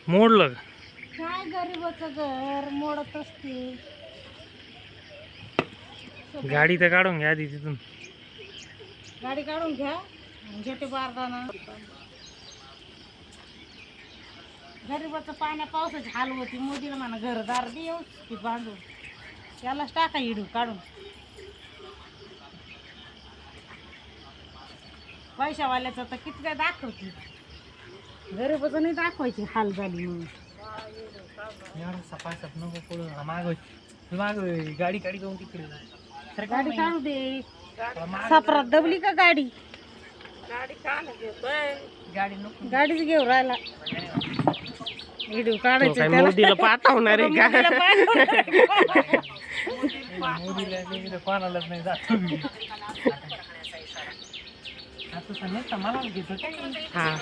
मोडलं का? काय गरीबाचं घर मोडत असते. गाडी तर काढून घ्या आधी तिथून. गाडी काढून घ्या घेते बारदाना. गरीबाचं पाण्या पावसाची हाल होती. मोदीला म्हणा घरदार दे ती बांधून त्यालाच टाका इडू काढून. पैशावाल्याचं तर किती काय दाखवते. गरीबाचं नाही दाखवायची हाल झाली म्हणून. एवढा सपासप नको पडून माग माग गाडी काढी जाऊन तिकडे तर गाडी काढू दे. सापरात दबली का गाडी? गाडी नको. गाडीच घेऊ राहिला. व्हिडिओ काढायचे मोदीला पाठवणार आहे का? मोदीला कोणालाच नाही जात आता सांगितलं मला घेतो काय. हा